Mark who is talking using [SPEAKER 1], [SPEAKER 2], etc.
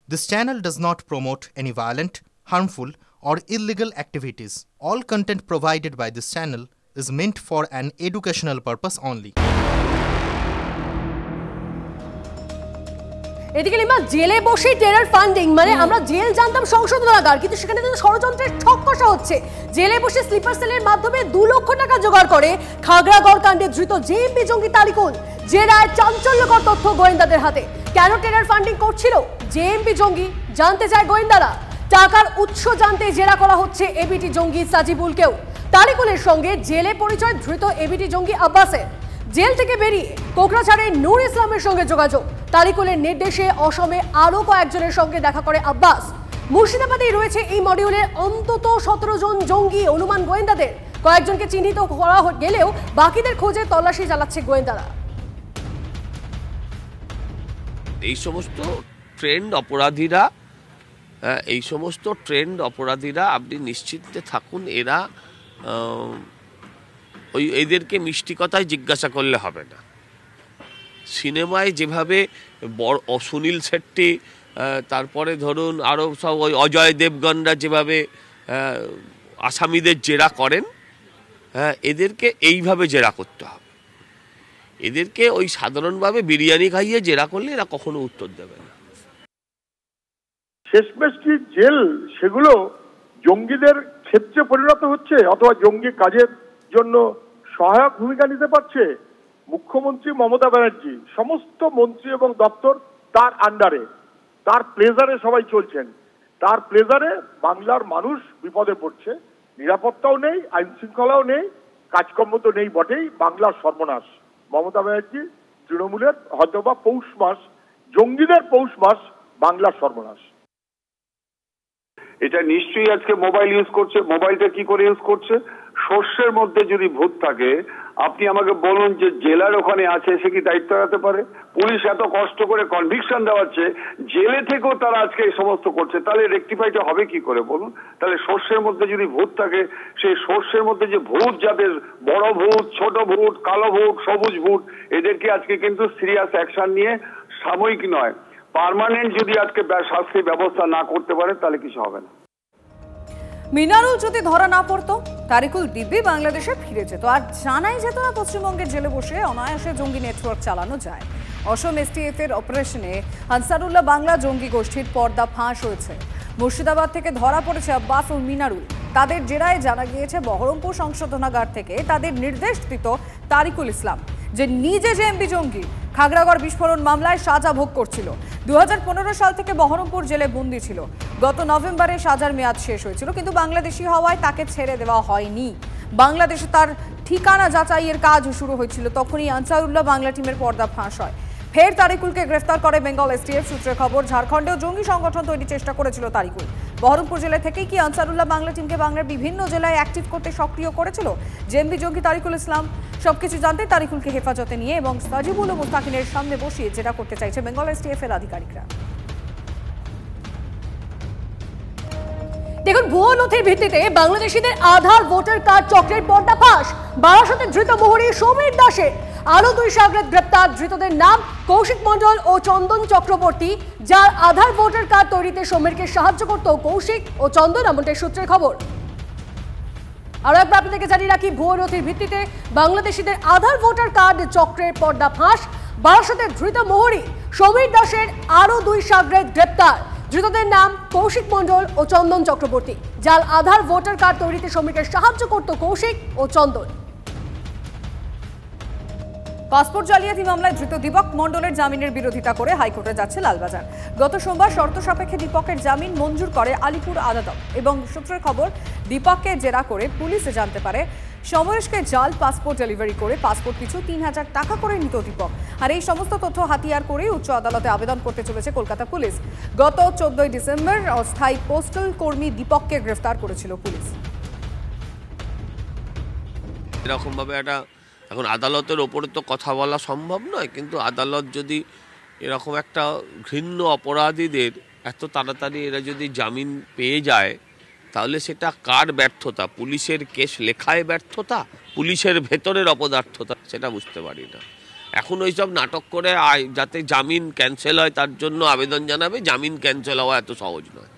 [SPEAKER 1] This channel does not promote any violent, harmful, or illegal activities. All content provided by this channel is meant for an educational purpose only.
[SPEAKER 2] এদিকে lima জেলে বসে terror funding মানে আমরা jail জানতাম সংশোধনাগার, কিন্তু সেখানে তো ষড়যন্ত্রের ছক কষা হচ্ছে। জেলে বসে স্লিপার সেলের মাধ্যমে 2 লক্ষ টাকা জোগাড় করে খাগড়াগড় কাণ্ডে ধৃত জেএমবি জঙ্গি তারিকুল। জেরায় চাঞ্চল্যকর তথ্য গোয়েন্দাদের হাতে। কেন টেরার ফান্ডিং করছিল জেএমবি জঙ্গি জানতে চায় গোয়েন্দারা। টাকার উৎস জানতে জেরা করা হচ্ছে এবিটি জঙ্গি সাজিবুলকেও। তারিকুলের সঙ্গে জেলে পরিচয় ধৃত এবিটি জঙ্গি আব্বাসের। জেল থেকে বেরিয়ে কোকড়াঝাড়ে নূর ইসলামের সঙ্গে যোগাযোগ। তারিকুলের নির্দেশে অসমে আরো কয়েকজনের সঙ্গে দেখা করে আব্বাস। মুর্শিদাবাদেই রয়েছে এই মডিউলের অন্তত 17 জন জঙ্গি অনুমান গোয়েন্দাদের। কয়েকজনকে চিহ্নিত করা গেলেও বাকিদের খোঁজে তল্লাশি চালাচ্ছে গোয়েন্দারা।
[SPEAKER 3] এই সমস্ত ট্রেন্ড অপরাধীরা আপনি নিশ্চিন্তে থাকুন, এরা এদেরকে মিষ্টি কথায় জিজ্ঞাসা করলে হবে না। সিনেমায় যেভাবে সুনীল শেট্টি, তারপরে ধরুন আরও সব ওই অজয় দেবগনরা যেভাবে আসামিদের জেরা করেন, এদেরকে এইভাবে জেরা করতে হবে। এদেরকে ওই সাধারণভাবে বিরিয়ানি খাইয়ে জেরা করলে এরা কখনো উত্তর দেবে না।
[SPEAKER 4] শেষমেশ কি জেল সেগুলো জঙ্গিদের ক্ষেত্রে পরিণত হচ্ছে অথবা জঙ্গি কাজের জন্য সহায়ক ভূমিকা নিতে পারছে? মুখ্যমন্ত্রী মমতা ব্যানার্জি সমস্ত মন্ত্রী এবং দপ্তর তার আন্ডারে, তার প্লেজারে সবাই চলছেন। তার প্লেজারে বাংলার মানুষ বিপদে পড়ছে। নিরাপত্তাও নেই, আইন শৃঙ্খলাও নেই, কাজকর্ম তো নেই বটেই। বাংলার সর্বনাশ। মমতা ব্যানার্জি তৃণমূলের হয়তোবা পৌষ মাস, জঙ্গিদের পৌষ মাস, বাংলার সর্বনাশ।
[SPEAKER 5] এটা নিশ্চয়ই আজকে মোবাইল ইউজ করছে। মোবাইলটা কি করে ইউজ করছে? সর্ষের মধ্যে যদি ভূত থাকে, আপনি আমাকে বলুন যে জেলার ওখানে আছে, সে কি দায়িত্ব এড়াতে পারে? পুলিশ এত কষ্ট করে কনভিকশন দেওয়াচ্ছে, জেলে থেকেও তারা আজকে এই সমস্ত করছে, তাহলে রেকটিফাইটা হবে কি করে বলুন? তাহলে সর্ষের মধ্যে যদি ভূত থাকে, সেই সর্ষের মধ্যে যে ভূত, যাদের বড় ভূত, ছোট ভূত, কালো ভূত, সবুজ ভূত, এদেরকে আজকে কিন্তু সিরিয়াস অ্যাকশন নিয়ে সাময়িক নয়, পার্মানেন্ট যদি আজকে শাস্তির ব্যবস্থা না করতে পারে, তাহলে কিছু হবে না।
[SPEAKER 6] মিনারুল যদি ধরা না পড়তো, তারিকুল দিব্যি বাংলাদেশে ফিরে যেত, আর জানাই যেত না পশ্চিমবঙ্গের জেলে বসে অনায়াসে জঙ্গি নেটওয়ার্ক চালানো যায়। অসম এসটিএফ এর অপারেশনে আনসারুল্লাহ বাংলা জঙ্গি গোষ্ঠীর পর্দা ফাঁস হয়েছে। মুর্শিদাবাদ থেকে ধরা পড়েছে আব্বাস ও মিনারুল। তাদের জেরায় জানা গিয়েছে বহরমপুর সংশোধনাগার থেকে তাদের নির্দেশিত তারিকুল ইসলাম, যে নিজে জেএমবি জঙ্গি, খাগড়াগড় বিস্ফোরণ মামলায় সাজা ভোগ করছিল। 2015 সাল থেকে বহরমপুর জেলে বন্দী ছিল। গত নভেম্বরে সাজার মেয়াদ শেষ হয়েছিল, কিন্তু বাংলাদেশি হওয়ায় তাকে ছেড়ে দেওয়া হয়নি। বাংলাদেশে তার ঠিকানা যাচাইয়ের কাজ শুরু হয়েছিল, তখনই আনসারুল্লাহ বাংলা টিমের পর্দা ফাঁস হয়। ফের তারিকুলকে গ্রেফতার করে বেঙ্গল এসটিএফ। সূত্রে খবর, ঝাড়খণ্ডেও জঙ্গি সংগঠন তৈরির চেষ্টা করেছিল তারিকুল। বহরমপুর জেলা থেকেই কি আনসারুল্লাহ বাংলা টিমকে বাংলার বিভিন্ন জেলায় অ্যাক্টিভ করতে সক্রিয় করেছিল জেএমবি জঙ্গি তারিকুল ইসলাম? সবকিছু জানতে তারিকুলকে হেফাজতে নিয়ে এবং সাজিবুল ও মুস্তাকিনের সামনে বসিয়ে যেটা করতে চাইছে বেঙ্গল এসটিএফ এর আধিকারিকরা।
[SPEAKER 2] দেখুন, ভুয়ো নথির ভিত্তিতে বাংলাদেশিদের আধার ভোটার কার্ড চক্রের পর্দাফাঁস। বারাসতে ধৃত মোহরী সমীর দাসের। আরো 2 সাগরেদ গ্রেপ্তার। ধৃতদের নাম কৌশিক মণ্ডল ও চন্দন চক্রবর্তী, যার আধার ভোটার কার্ড তৈরিতে সমীরকে সাহায্য করত কৌশিক ও চন্দন, এমনটাই সূত্রের খবর। আরো একবার আপনাদেরকে জানিয়ে রাখি, ভুয়ো নথির ভিত্তিতে বাংলাদেশিদের আধার ভোটার কার্ড চক্রের পর্দাফাঁস। বারাসতে ধৃত মোহরী সমীর দাসের আরো 2 সাগরেদ গ্রেপ্তার। ধৃতদের নাম কৌশিক মণ্ডল ও চন্দন চক্রবর্তী, যার আধার ভোটার কার্ড তৈরিতে সমীরকে সাহায্য করত কৌশিক ও চন্দন।
[SPEAKER 6] পাসপোর্ট জালিয়াতি মামলায় ধৃত দীপক মণ্ডলের জামিনের বিরোধিতা করে হাইকোর্টে যাচ্ছে লালবাজার। গত সোমবার শর্ত সাপেক্ষে দীপকের জামিন মঞ্জুর করে আলিপুর আদালত। এবং সূত্রের খবর, দীপককে জেরা করে পুলিশে জানতে পারে সমরেশকে জাল পাসপোর্ট ডেলিভারি করে পাসপোর্ট পিছু 3000 টাকা করে নিত দীপক। আর এই সমস্ত তথ্য হাতিয়ার করেই উচ্চ আদালতে আবেদন করতে চলেছে কলকাতা পুলিশ। গত 14 ডিসেম্বর অস্থায়ী পোস্টাল কর্মী দীপককে গ্রেফতার করেছিল পুলিশ।
[SPEAKER 3] এরকম ভাবে একটা, এখন আদালতের ওপরে তো কথা বলা সম্ভব নয়, কিন্তু আদালত যদি এরকম একটা ঘৃণ্য অপরাধীদের এত তাড়াতাড়ি এরা যদি জামিন পেয়ে যায়, তাহলে সেটা কার ব্যর্থতা? পুলিশের কেস লেখায় ব্যর্থতা, পুলিশের ভেতরের অপদার্থতা, সেটা বুঝতে পারি না। এখন ওইসব নাটক করে যাতে জামিন ক্যান্সেল হয় তার জন্য আবেদন জানাবে, জামিন ক্যান্সেল হওয়া এত সহজ নয়।